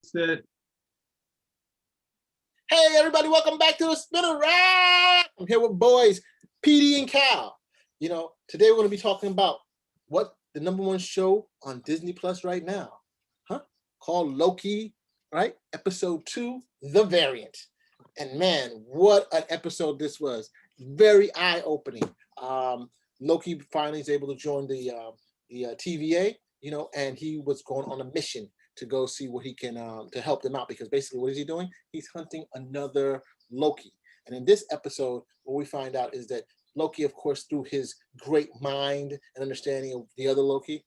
Set. Hey everybody, welcome back to the Spinner Rack. I'm here with boys, PD and Cal. You know, today we're going to be talking about what the #1 show on Disney Plus right now, called Loki, right? Episode 2, The Variant. And man, what an episode this was. Very eye-opening. Loki finally is able to join the TVA, you know, and he was going on a mission to go see what he can to help them out, because basically what is he doing? He's hunting another Loki. And in this episode, what we find out is that Loki, of course, through his great mind and understanding of the other Loki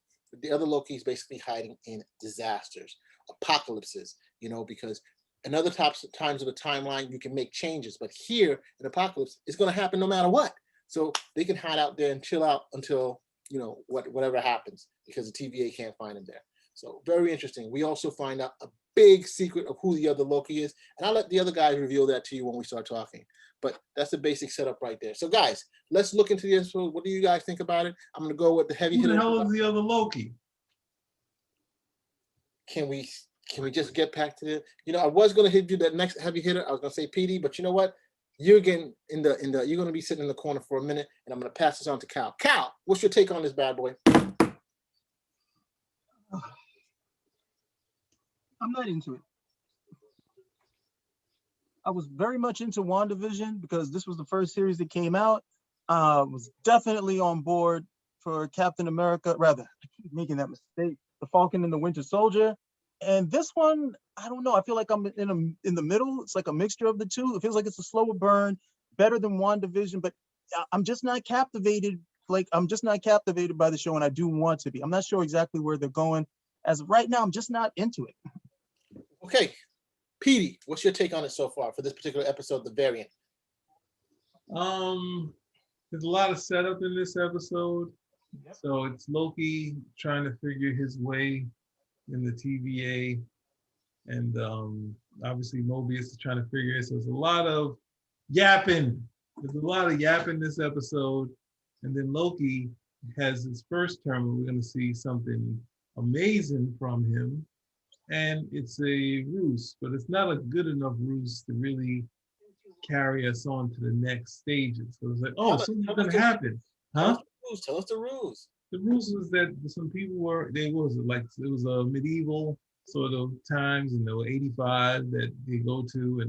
is basically hiding in disasters, apocalypses, you know, because in other times of the timeline, you can make changes. But here, an apocalypse is going to happen no matter what. So they can hide out there and chill out until, you know, whatever happens, because the TVA can't find him there. So very interesting. We also find out a big secret of who the other Loki is. And I'll let the other guys reveal that to you when we start talking. But that's the basic setup right there. So guys, let's look into the episode. What do you guys think about it? I'm going to go with the heavy hitter. Who the hell is the other Loki? Can we just get back to the, you know, I was going to hit you that next heavy hitter. I was going to say PD, but you know what? You're getting you're going to be sitting in the corner for a minute, and I'm going to pass this on to Cal. Cal, what's your take on this bad boy? I'm not into it. I was very much into WandaVision because this was the first series that came out. Was definitely on board for Captain America. Rather, I keep making that mistake. The Falcon and the Winter Soldier. And this one, I don't know. I feel like I'm in the middle. It's like a mixture of the two. It feels like it's a slower burn, better than WandaVision, but I'm just not captivated. I'm just not captivated by the show, and I do want to be. I'm not sure exactly where they're going. As of right now, I'm just not into it. Okay, Petey, what's your take on it so far for this particular episode, The Variant? There's a lot of setup in this episode. Yep. So it's Loki trying to figure his way in the TVA, and obviously Mobius is trying to figure it. So there's a lot of yapping. There's a lot of yapping this episode, and then Loki has his first term, and we're going to see something amazing from him. And it's a ruse, but it's not a good enough ruse to really carry us on to the next stages. So it's like, oh, something's going to happen. Huh? Tell us the ruse. The ruse was that some people it was a medieval sort of times, and there were 85 that they go to,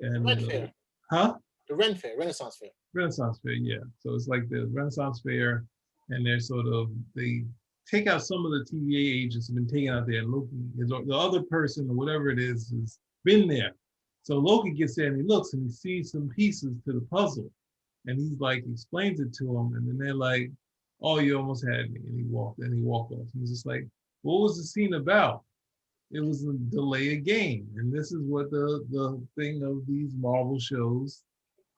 and Ren Fair. Huh? The Ren Fair, Renaissance Fair. Renaissance Fair, yeah. So it's like the Renaissance Fair, and they take out some of the TVA agents have been taken out there, and Loki, the other person or whatever it is, has been there. So Loki gets there and he looks and he sees some pieces to the puzzle, and he's like, he explains it to them, and then they're like, "Oh, you almost had me," and he walked off. And he's just like, "What was the scene about?" It was a delay of game, and this is what the thing of these Marvel shows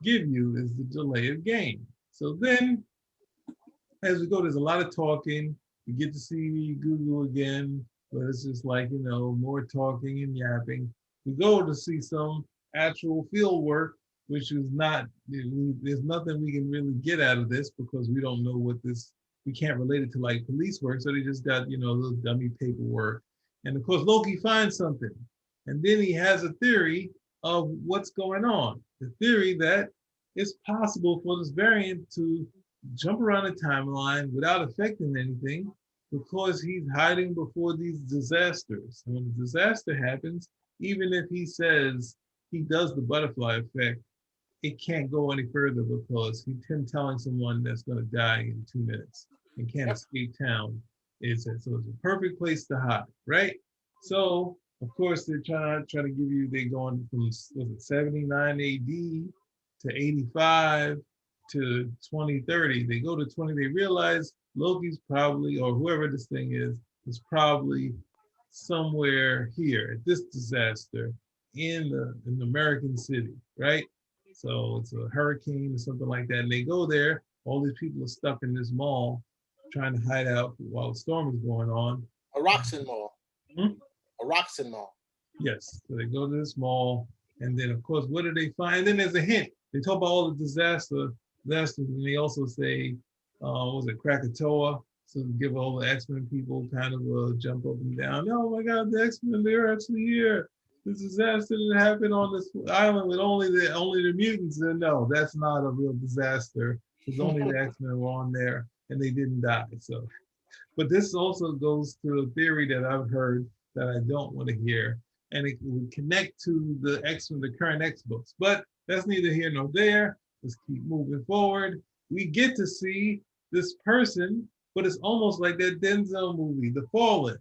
give you, is the delay of game. So then, as we go, there's a lot of talking. You get to see Google again, but it's just like, you know, more talking and yapping. We go to see some actual field work, which is not, there's nothing we can really get out of this because we don't know we can't relate it to like police work. So they just got, you know, a little dummy paperwork. And of course, Loki finds something. And then he has a theory of what's going on. The theory that it's possible for this variant to jump around the timeline without affecting anything, because he's hiding before these disasters. And when the disaster happens, even if he says he does the butterfly effect, it can't go any further because him telling someone that's going to die in 2 minutes and can't escape town so it's a perfect place to hide, right? So of course they're trying to give you, they're going from 79 AD to 85 to 2030. They go to 20, they realize Loki's probably, or whoever this thing is probably somewhere here at this disaster in the American city, right? So it's a hurricane or something like that. And they go there, all these people are stuck in this mall trying to hide out while the storm is going on. A Roxanne Mall. Hmm? A Roxanne Mall. Yes, so they go to this mall, and then of course, what do they find? And then there's a hint. They talk about all the disasters, and they also say, was it Krakatoa? to give all the X-Men people kind of a jump up and down. Oh my God, the X-Men, they're actually here. This disaster that happened on this island with only the mutants. And no, that's not a real disaster because only the X-Men were on there and they didn't die. So, but this also goes to a theory that I've heard that I don't want to hear, and it would connect to the X-Men, the current X books. But that's neither here nor there. Let's keep moving forward. We get to see this person, but it's almost like that Denzel movie, The Fallen.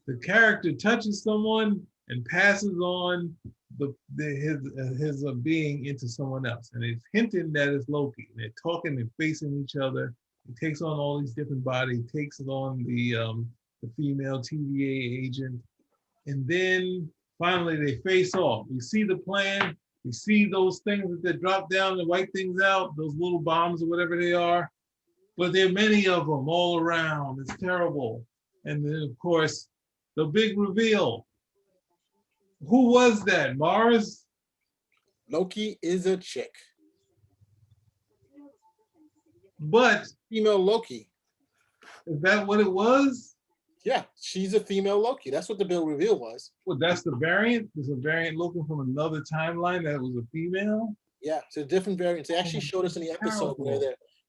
The character touches someone and passes on his being into someone else, and it's hinting that it's Loki. And they're talking and facing each other. He takes on all these different bodies. Takes on the female TVA agent, and then finally they face off. We see the plan. We see those things that they drop down and wipe things out, those little bombs or whatever they are. But there are many of them all around. It's terrible. And then, of course, the big reveal. Who was that, Mars? Loki is a chick. But Female Loki. is that what it was? Yeah, she's a female Loki. That's what the bill reveal was. Well, that's the variant. There's a variant looking from another timeline that was a female. Yeah, so different variants. They actually showed us in the episode where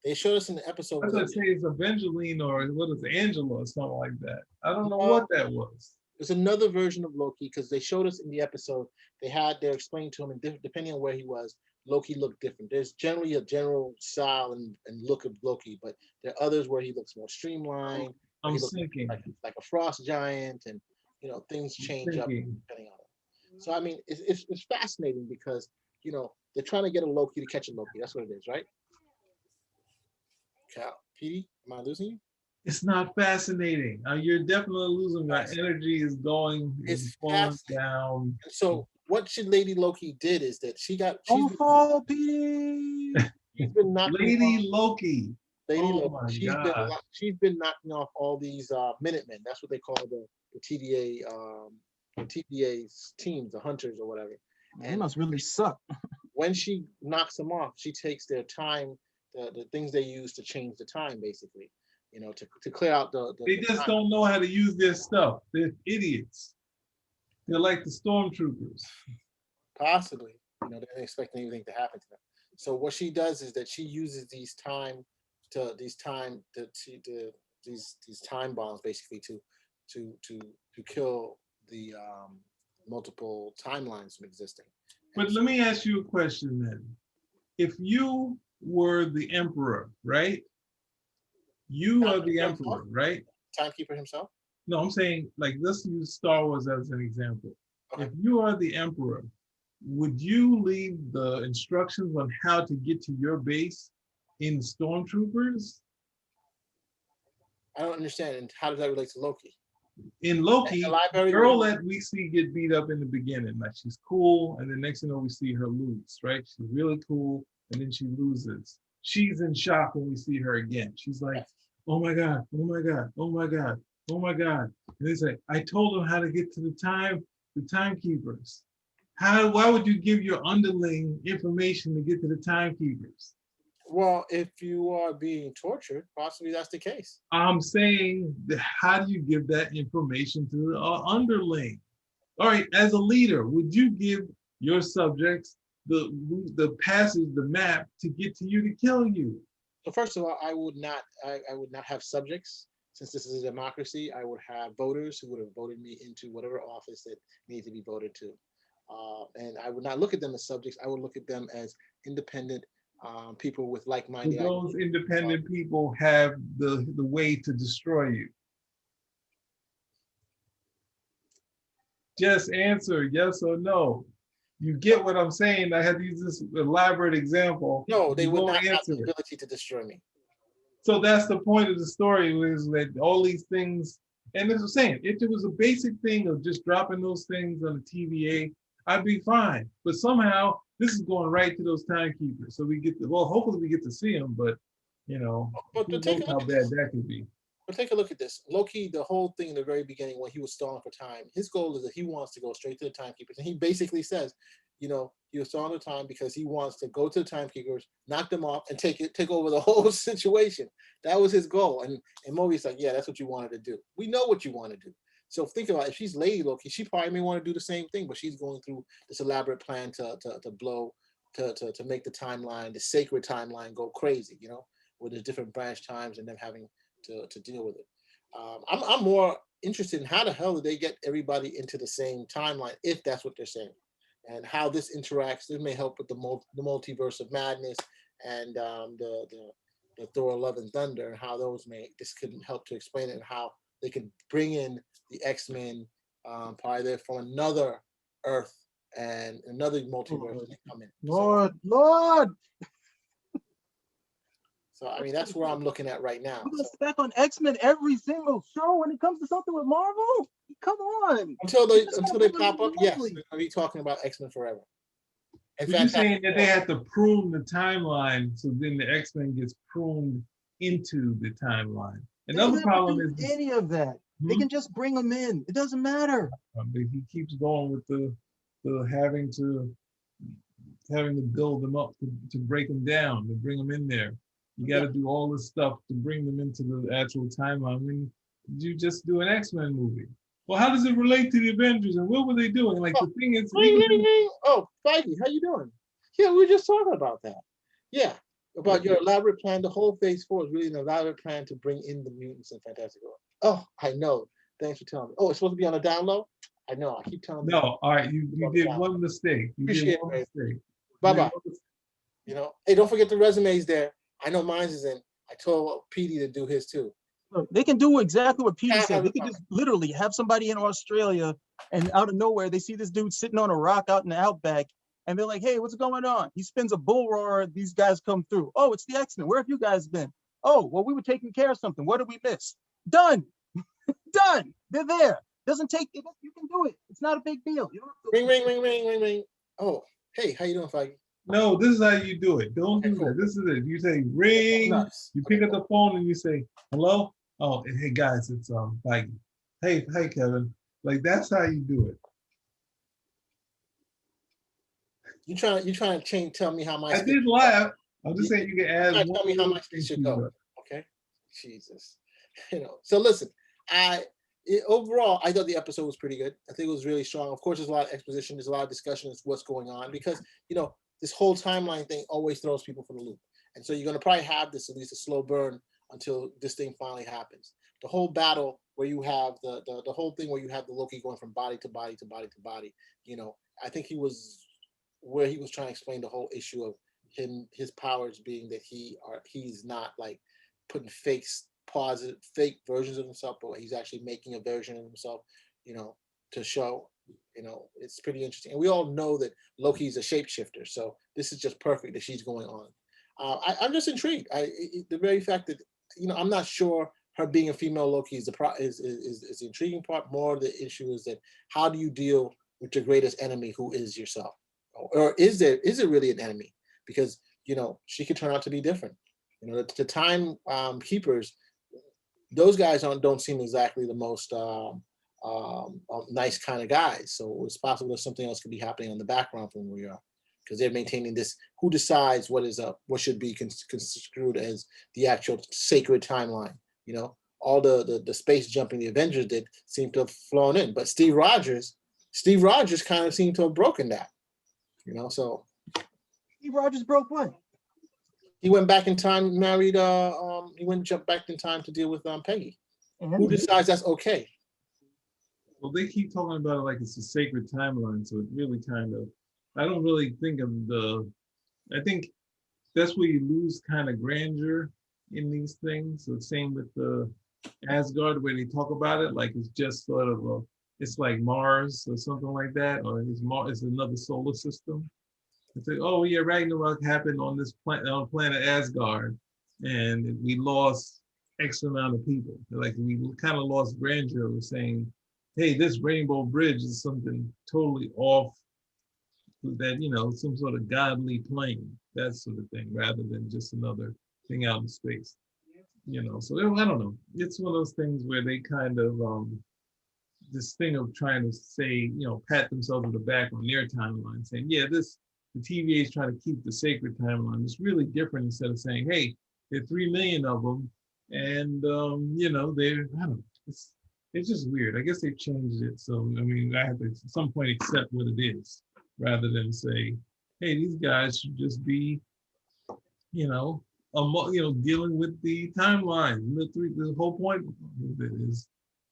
they showed us in the episode. I was gonna say it's Evangeline or what is it, Angela or something like that. I don't know what that was. There's another version of Loki because they showed us in the episode. They're explaining to him, and depending on where he was, Loki looked different. There's generally a general style and look of Loki, but there are others where he looks more streamlined. I'm thinking like a frost giant, and things change up depending on it. So I mean, it's fascinating because they're trying to get a Loki to catch a Loki. That's what it is, right? Cal, Petey, am I losing you? it's not fascinating. You're definitely losing. My energy is going. It's falling down. So what Lady Loki did is that she's been knocking Lady Loki. Lady Loki. She's been knocking off all these Minutemen. That's what they call the TVA's teams, the hunters or whatever. And they must really suck. When she knocks them off, she takes their time, the things they use to change the time, basically. To clear out they just don't know how to use their stuff. They're idiots. They're like the stormtroopers. Possibly. They didn't expect anything to happen to them. So what she does is that she uses these time bombs basically to kill the multiple timelines from existing. But let me ask you a question then. If you were the emperor, right? You are the emperor, right? Timekeeper himself? No, I'm saying, like, let's use Star Wars as an example. Okay. If you are the emperor, would you leave the instructions on how to get to your base in stormtroopers? I don't understand. And how does that relate to Loki? In Loki, the girl that we see get beat up in the beginning, like she's cool, and the next thing you know, we see her lose, right? She's really cool, and then she loses. She's in shock when we see her again. She's like, oh my God, oh my God, oh my God, oh my God. And they say, I told them how to get to the timekeepers. Why would you give your underling information to get to the timekeepers? Well, if you are being tortured, possibly that's the case. I'm saying, how do you give that information to the underling? All right, as a leader, would you give your subjects the passage, the map to get to you to kill you? So first of all, I would not have subjects. Since this is a democracy, I would have voters who would have voted me into whatever office that needs to be voted to. And I would not look at them as subjects. I would look at them as independent people with like-minded ideas. Those independent people have the way to destroy you. Just answer yes or no. You get what I'm saying? I had to use this elaborate example. No, they would not have the ability to destroy me. So that's the point of the story, is that all these things, and as I'm saying, if it was a basic thing of just dropping those things on the TVA, I'd be fine. But somehow this is going right to those timekeepers. So we get hopefully we get to see them, but who knows how bad that could be. But take a look at this. Loki, the whole thing in the very beginning when he was stalling for time, his goal is that he wants to go straight to the timekeepers. And he basically says, you know, he was stalling the time because he wants to go to the timekeepers, knock them off, and take over the whole situation. That was his goal. And Mobius like, yeah, that's what you wanted to do. We know what you want to do. So think about it. If she's Lady Loki, she probably may want to do the same thing, but she's going through this elaborate plan to blow, to make the timeline, the sacred timeline, go crazy, you know, with the different branch times and them having to deal with it. I'm more interested in how the hell did they get everybody into the same timeline, if that's what they're saying, and how this interacts. This may help with the multiverse of madness and the Thor Love and Thunder, and how this could help to explain it, and how they could bring in the X-Men, probably they're from another Earth and another multiverse, and they come in. Lord. So I mean, that's where I'm looking at right now. We're gonna spec on X-Men every single show when it comes to something with Marvel. Come on. Until they pop up, yes, we're gonna be talking about X-Men forever. And you're saying that they had to prune the timeline, so then the X-Men gets pruned into the timeline. Another problem is any of that. They can just bring them in. It doesn't matter. But he keeps going with the having to build them up to break them down, to bring them in there. You got to do all this stuff to bring them into the actual timeline. I mean, you just do an X-Men movie. Well, how does it relate to the Avengers? And what were they doing? Like the thing is, oh, Feige, how you doing? Yeah, we were just talking about that. Yeah, about your elaborate plan. The whole Phase 4 is really an elaborate plan to bring in the mutants and Fantastic Four. Oh, I know. Thanks for telling me. Oh, it's supposed to be on a down low? I know. I keep telling you. No, all right. You did one mistake. You did one mistake. Bye-bye. You know, hey, don't forget the resumes there. I know mine's is in. I told PD to do his too. Look, they can do exactly what PD said. They could just literally have somebody in Australia, and out of nowhere, they see this dude sitting on a rock out in the outback, and they're like, hey, what's going on? He spins a bull roar. These guys come through. Oh, it's the X-Men. Where have you guys been? Oh, well, we were taking care of something. What did we miss? Done. Done. They're there. Doesn't take it. You can do it. It's not a big deal. You don't have to... Ring. Oh, hey, how you doing, Feige? No, this is how you do it. Don't do that. This is it. You say ring. You pick up the phone and you say, hello? Oh, hey guys, it's Feige. Hey, Kevin. Like that's how you do it. You trying to tell me how much? I did laugh. I'm just saying you can add. Tell me how much this should go. Okay, Jesus. You know. So listen, overall, I thought the episode was pretty good. I think it was really strong. Of course, there's a lot of exposition. There's a lot of discussion as to what's going on because you know this whole timeline thing always throws people for the loop, and so you're going to probably have this at least a slow burn until this thing finally happens. The whole battle where you have the whole thing where you have the Loki going from body to body to body to body. You know, I think he was trying to explain the whole issue of his powers being that he's not like putting fake versions of himself, but he's actually making a version of himself, you know, to show, you know, it's pretty interesting. And we all know that Loki's a shapeshifter, so this is just perfect that she's going on. I'm just intrigued. The very fact that, you know, I'm not sure her being a female Loki is the intriguing part. More the issue is that how do you deal with your greatest enemy, who is yourself, or is it really an enemy? Because you know she could turn out to be different. You know, the time keepers, those guys don't seem exactly the most nice kind of guys. So it's possible that something else could be happening on the background from where we are, because they're maintaining this. Who decides what should be construed as the actual sacred timeline? You know, all the space jumping the Avengers did seem to have flown in, but Steve Rogers kind of seemed to have broken that. You know, so Steve Rogers broke what? He went back in time, married. Jumped back in time to deal with Peggy. Who decides that's okay? Well, they keep talking about it like it's a sacred timeline, so it really kind of. I don't really think of I think that's where you lose kind of grandeur in these things. So same with the Asgard, where they talk about it like it's just sort of it's like Mars or something like that, or it's another solar system. It's like, oh yeah, Ragnarok happened on this planet Asgard, and we lost X amount of people. Like we kind of lost grandeur. We're saying, hey, this Rainbow Bridge is something totally off. That, you know, some sort of godly plane, that sort of thing, rather than just another thing out in space. So I don't know. It's one of those things where they kind of this thing of trying to say, pat themselves on the back on their timeline, saying, yeah, the TVA is trying to keep the sacred timeline. It's really different instead of saying, hey, there are 3 million of them, and they're I don't know. It's just weird. I guess they've changed it, so I mean, I have to at some point accept what it is, rather than say, hey, these guys should just be, dealing with the timeline. The whole point of it is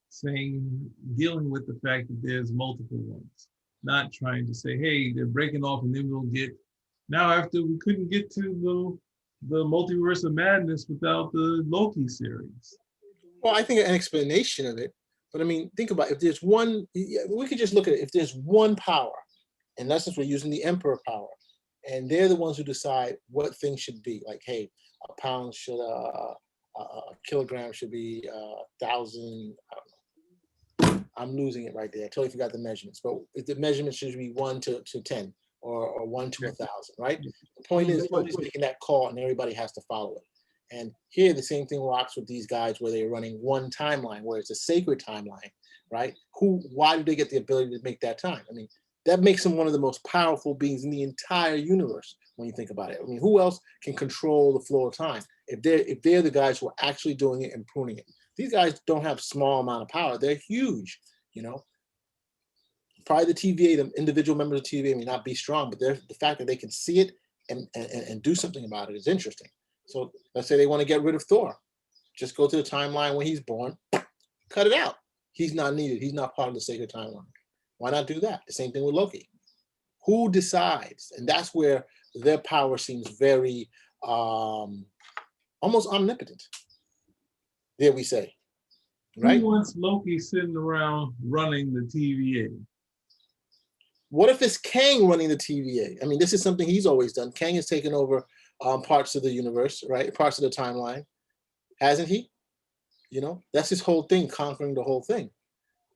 saying, dealing with the fact that there's multiple ones, not trying to say, hey, they're breaking off and then we'll get, now after we couldn't get to the multiverse of madness without the Loki series. Well, I think an explanation of it, but I mean, think about it. If there's one, we could just look at it. If there's one power, in essence, we're using the emperor power, and they're the ones who decide what things should be. Like, hey, a pound should, a kilogram should be 1,000. I'm losing it right there. I totally forgot the measurements, but if the measurement should be 1 to 10 or 1 to 1,000, right? The point is, nobody's making that call, and everybody has to follow it. And here, the same thing rocks with these guys where they're running one timeline, where it's a sacred timeline, right? Why do they get the ability to make that time? I mean, that makes them one of the most powerful beings in the entire universe when you think about it. I mean, who else can control the flow of time if they're the guys who are actually doing it and pruning it? These guys don't have small amount of power. They're huge, Probably the TVA, the individual members of the TVA may not be strong, but the fact that they can see it and do something about it is interesting. So let's say they want to get rid of Thor. Just go to the timeline when he's born, cut it out. He's not needed. He's not part of the sacred timeline. Why not do that? The same thing with Loki. Who decides? And that's where their power seems very almost omnipotent. There we say. Right? Who wants Loki sitting around running the TVA? What if it's Kang running the TVA? I mean, this is something he's always done. Kang has taken over parts of the universe, right? Parts of the timeline, hasn't he? That's his whole thing, conquering the whole thing,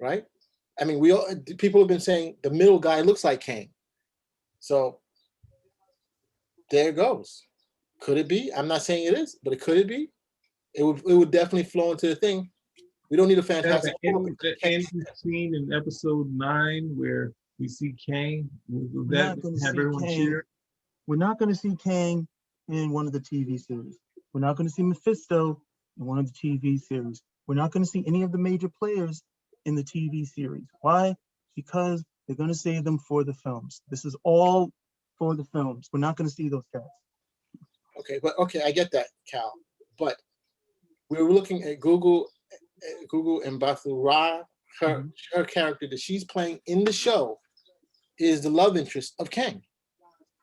right? I mean, people have been saying the middle guy looks like Kang. So there it goes. Could it be? I'm not saying it is, but could it be? It would definitely flow into the thing. We don't need a fantastic. The end scene in episode 9 where we see Kang. We're not going to see Kang in one of the TV series. We're not going to see Mephisto in one of the TV series. We're not going to see any of the major players in the TV series. Why? Because they're going to save them for the films. This is all for the films. We're not going to see those guys. Okay, I get that, Cal. But we were looking at Google and Bathura, her character that she's playing in the show is the love interest of Kang.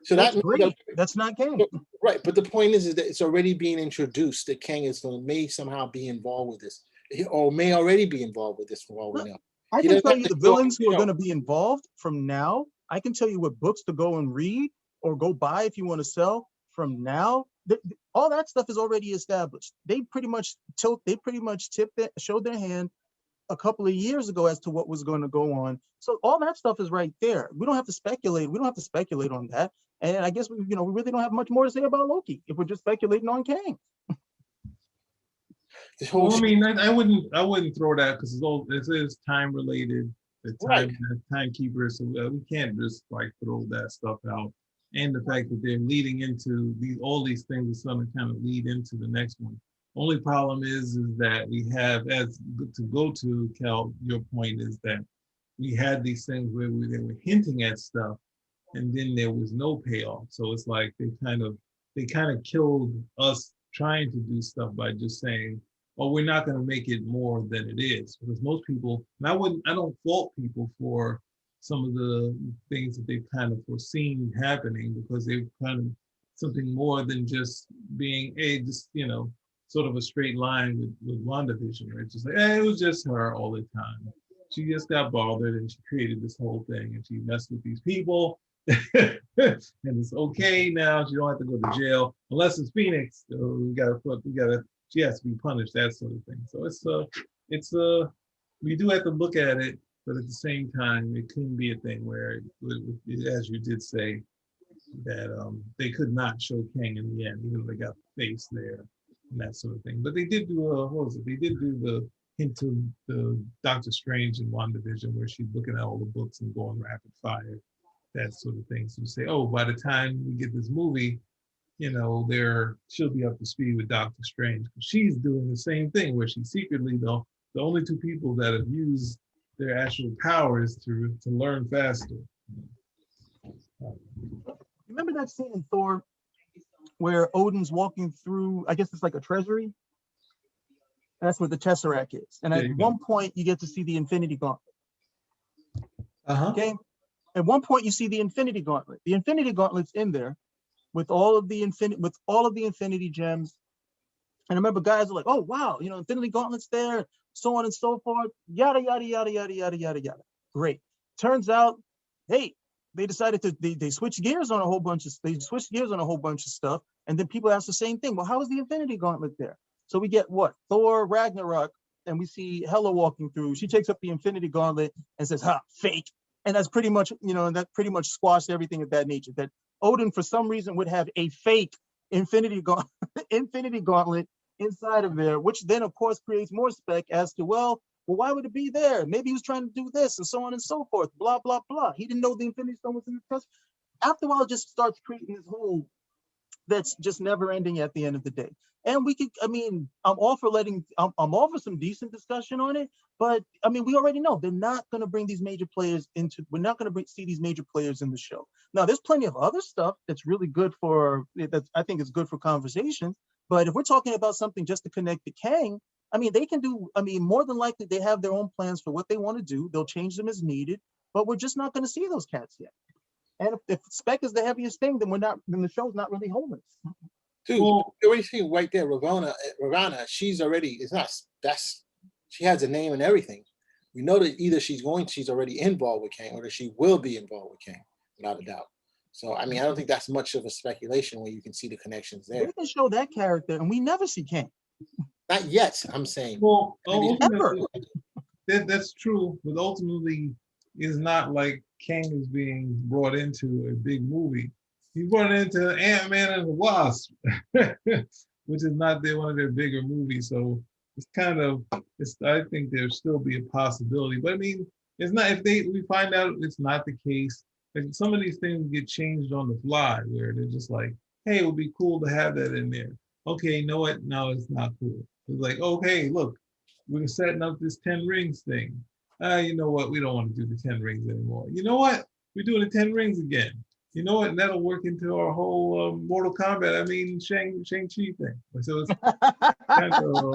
So that's great. That's not Kang. Right, but the point is that it's already being introduced that Kang may somehow be involved with this, or may already be involved with this for all we know. I can tell you the villains who are going to be involved from now. I can tell you what books to go and read or go buy if you want to sell from now. All that stuff is already established. They pretty much showed their hand a couple of years ago as to what was going to go on. So all that stuff is right there. We don't have to speculate. We don't have to speculate on that. And I guess we really don't have much more to say about Loki if we're just speculating on Kang. Well, I mean, I wouldn't throw that because it is time related. The timekeeper, so we can't just like throw that stuff out. And the fact that they're leading into all these things are going to kind of lead into the next one. Only problem is that we have, as to go to Cal, your point is that we had these things where they were hinting at stuff, and then there was no payoff. So it's like they kind of killed us trying to do stuff by just saying, "Oh, we're not going to make it more than it is." Because most people, and I don't fault people for some of the things that they've kind of foreseen happening, because they've kind of something more than just being sort of a straight line with WandaVision, right? Just like, it was just her all the time. She just got bothered and she created this whole thing and she messed with these people. And it's okay now. She don't have to go to jail unless it's Phoenix. So she has to be punished, that sort of thing. So we do have to look at it, but at the same time, it couldn't be a thing where, as you did say, that they could not show Kang in the end, even though they got the face there. and that sort of thing. But they did do what was it? They did do the hint to the Doctor Strange in WandaVision where she's looking at all the books and going rapid fire, that sort of thing. So you say, oh, by the time we get this movie, she'll be up to speed with Doctor Strange. She's doing the same thing where she's secretly the only two people that have used their actual powers to learn faster. Remember that scene in Thor where Odin's walking through, I guess it's like a treasury? That's where the Tesseract is. And at one point, you get to see the Infinity Gauntlet. Okay? At one point, you see the Infinity Gauntlet. The Infinity Gauntlet's in there with all of the Infinity Gems. And I remember guys were like, oh, wow, Infinity Gauntlet's there, so on and so forth, yada, yada, yada, yada, yada, yada, yada. Great. Turns out, hey, they decided they switched gears on a whole bunch of stuff. And then people ask the same thing. Well, how is the Infinity Gauntlet there? So we get what? Thor Ragnarok, and we see Hela walking through. She takes up the Infinity Gauntlet and says, ha, fake. And that's pretty much, that pretty much squashed everything of that nature. That Odin, for some reason, would have a fake Infinity Gauntlet inside of there, which then, of course, creates more spec as to, well, why would it be there? Maybe he was trying to do this and so on and so forth, blah, blah, blah. He didn't know the Infinity Stone was in the chest. After a while, it just starts creating this whole that's just never ending at the end of the day. And I'm all for some decent discussion on it, but we already know they're not going to bring these major players we're not going to see these major players in the show. Now, there's plenty of other stuff that's really good that I think is good for conversation. But if we're talking about something just to connect to Kang, they can do, more than likely they have their own plans for what they want to do. They'll change them as needed, but we're just not going to see those cats yet. And if spec is the heaviest thing, then the show's not really homeless. Dude, you already see right there, Ravonna, she's already, she has a name and everything. We know that either she's already involved with Kang, or that she will be involved with Kang, without a doubt. So, I don't think that's much of a speculation when you can see the connections there. They can show that character, and we never see Kang. Not yet, I'm saying. Well, that's true, but ultimately, it's not like Kang is being brought into a big movie. He's brought into Ant-Man and the Wasp, which is not one of their bigger movies. So it's I think there'll still be a possibility. But it's not, if we find out it's not the case, like some of these things get changed on the fly where they're just like, hey, it would be cool to have that in there. Okay, you know what? No, it's not cool. It's like, okay, look, we're setting up this 10 rings thing. You know what? We don't want to do the 10 rings anymore. You know what? We're doing the 10 rings again. You know what? And that'll work into our whole Mortal Kombat. Shang-Chi thing. So it's kind of.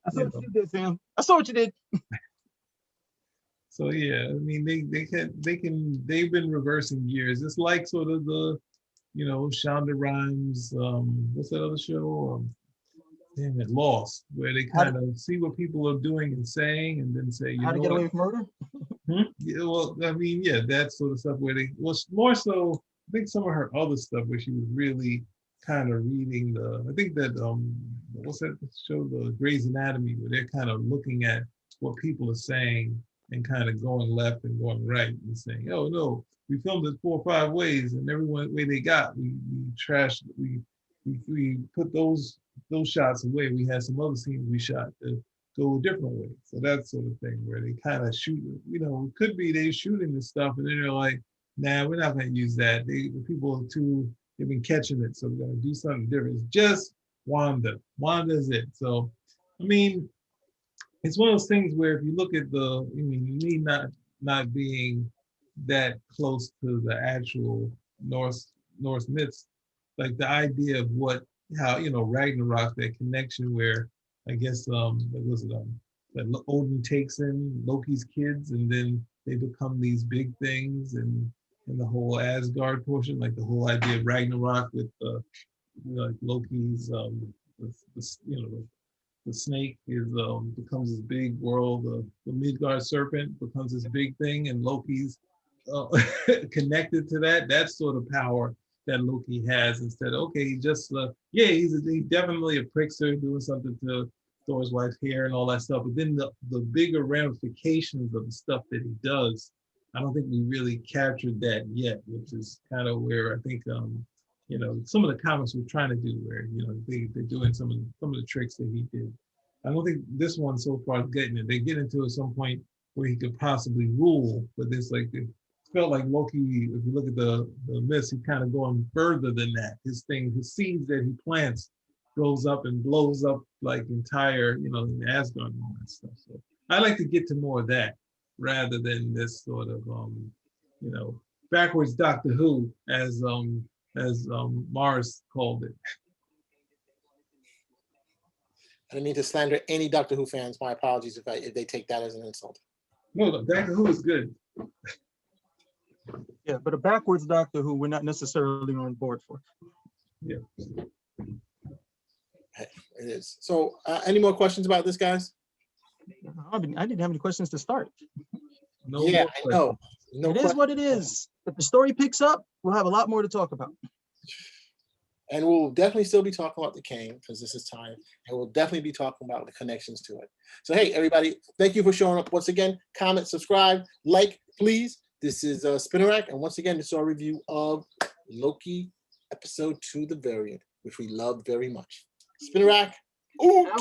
I saw what you did, Sam. I saw what you did. So yeah, they've been reversing gears. It's like sort of the, Shonda Rhimes. What's that other show? Damn it, Lost, where they kind of see what people are doing and saying, and then say, how to get away with murder. Yeah, well, that sort of stuff where more so. I think some of her other stuff where she was really kind of reading I think that what's that show, the Grey's Anatomy, where they're kind of looking at what people are saying and kind of going left and going right and saying, oh no, we filmed it 4 or 5 ways, and every way they got, we trashed, we put those shots away. We had some other scenes we shot to go a different way. So that sort of thing where they kind of shoot, it could be they shooting this stuff and then they're like, nah, we're not going to use that. The people are they've been catching it, so we're going to do something different. It's just Wanda. Wanda's it. So, it's one of those things where if you look at me not being that close to the actual Norse myths, like the idea of how Ragnarok, that connection where I guess that Odin takes in Loki's kids and then they become these big things, and the whole Asgard portion, like the whole idea of Ragnarok with like Loki's the snake becomes this big world, the Midgard serpent becomes this big thing, and Loki's connected to that sort of power that Loki has, instead of, okay, he's definitely a prickster doing something to Thor's wife's hair and all that stuff, but then the bigger ramifications of the stuff that he does, I don't think we really captured that yet, which is kind of where I think you know, some of the comics were trying to do, where you know they're doing some of the tricks that he did. I don't think this one so far is getting it. They get into it at some point where he could possibly rule, but this like it felt like Loki. If you look at the myths, he's kind of going further than that. His seeds that he plants, grows up and blows up like entire, you know, Asgard and all that stuff. So I like to get to more of that rather than this sort of, you know, backwards Doctor Who, as Mars called it. I didn't mean to slander any Doctor Who fans. My apologies if they take that as an insult. No, Doctor Who is good. Yeah, but a backwards Doctor Who we're not necessarily on board for. Yeah. It is. So any more questions about this, guys? I didn't have any questions to start. No Yeah, more I know. No It is what it is. If the story picks up, we'll have a lot more to talk about. And we'll definitely still be talking about the King because this is time. And we'll definitely be talking about the connections to it. So, hey, everybody, thank you for showing up once again. Comment, subscribe, like, please. This is Spinnerack. And once again, this is our review of Loki episode 2, The Variant, which we love very much. Spinnerack, out.